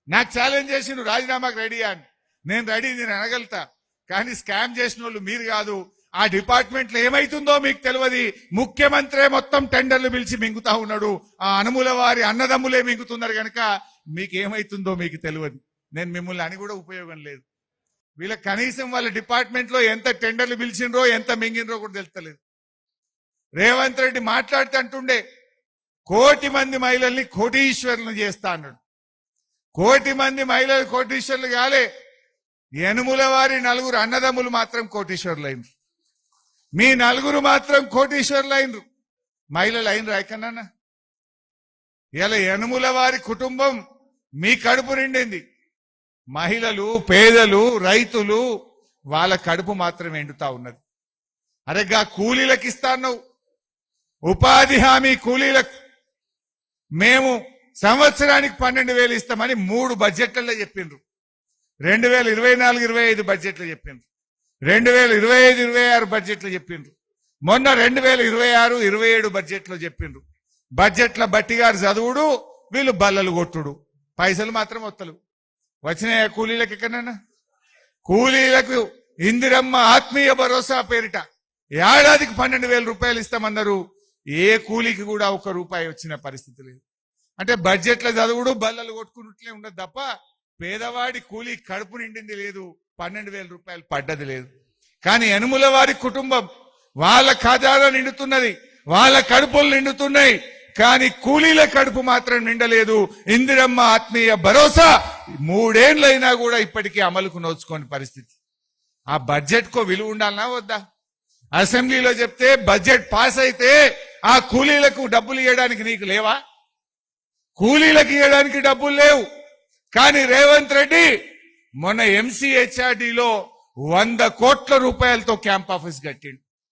నాకు ఛాలెంజ్ చేసి నువ్వు రాజీనామాకు రెడీ అని. నేను రెడీ, నేను అనగలుగుతా. కానీ స్కామ్ చేసిన వాళ్ళు మీరు కాదు. ఆ డిపార్ట్మెంట్ లో ఏమైతుందో మీకు తెలియదు. ముఖ్యమంత్రి మొత్తం టెండర్లు పిలిచి మింగుతా ఉన్నాడు. ఆ అనుముల వారి అన్నదమ్ములే మింగుతున్నారు కనుక మీకు ఏమైతుందో మీకు తెలియదు. నేను మిమ్మల్ని అని కూడా ఉపయోగం లేదు. వీళ్ళ కనీసం వాళ్ళ డిపార్ట్మెంట్ లో ఎంత టెండర్లు పిలిచిండ్రో ఎంత మింగినరో కూడా తెలుస్తలేదు. రేవంత్ రెడ్డి మాట్లాడుతూ అంటుండే 1 కోటి మంది మహిళల్ని కోటీశ్వరులను చేస్తా అన్నాడు. 1 కోటి మంది మహిళలు కోటీశ్వరులు కాలే. యనుముల వారి 4 అన్నదమ్ములు మాత్రం కోటీశ్వరులు అయినరు. మీ 4 మాత్రం కోటీశ్వరులు అయినరు. మహిళలు అయినరు ఎక్కడన్నా? ఇలా యనుముల వారి కుటుంబం మీ కడుపు నిండింది. మహిళలు, పేదలు, రైతులు వాళ్ళ కడుపు మాత్రం ఎండుతా ఉన్నది. అరేగా కూలీలకు ఇస్తాను, ఉపాధి హామీ కూలీలకు మేము సంవత్సరానికి 12,000 ఇస్తామని 3 బడ్జెట్లలో చెప్పిండ్రు. 2024-25 బడ్జెట్లు చెప్పిండ్రు. 2025-26 బడ్జెట్లు చెప్పిండ్రు. మొన్న 2026-27 బడ్జెట్లో చెప్పిండ్రు. బడ్జెట్ల బట్టి గారు చదువుడు, వీళ్ళు బల్లలు కొట్టుడు, పైసలు మాత్రం వత్తలు. వచ్చినాయా కూలీలకు? ఎక్కడన్నా కూలీలకు ఇందిరమ్మ ఆత్మీయ భరోసా పేరిట ఏడాదికి 12,000 రూపాయలు ఇస్తామన్నారు. ఏ కూలీకి కూడా 1 రూపాయి వచ్చిన పరిస్థితి లేదు. అంటే బడ్జెట్ల చదువుడు, బల్లలు కొట్టుకున్నట్లే ఉండదు తప్ప పేదవాడి కూలీ కడుపు నిండింది లేదు, 12,000 రూపాయలు పడ్డది లేదు. కానీ యనుముల వారి కుటుంబం వాళ్ళ ఖజానా నిండుతున్నది, వాళ్ళ కడుపులు నిండుతున్నాయి. కానీ కూలీల కడుపు మాత్రం నిండలేదు. ఇందిరమ్మ ఆత్మీయ భరోసా 3 ఏళ్లైనా కూడా ఇప్పటికీ అమలుకు నోచుకోని పరిస్థితి. ఆ బడ్జెట్ కో విలువ ఉండాలనా వద్దా? అసెంబ్లీలో చెప్తే బడ్జెట్ పాస్ అయితే ఆ కూలీలకు డబ్బులు ఇవ్వడానికి నీకు లేవా? కూలీలకు ఇవ్వడానికి డబ్బులు లేవు. కానీ రేవంత్ రెడ్డి మొన్న MCHRDలో 100 కోట్ల రూపాయలతో క్యాంప్ ఆఫీస్ కట్టిండు.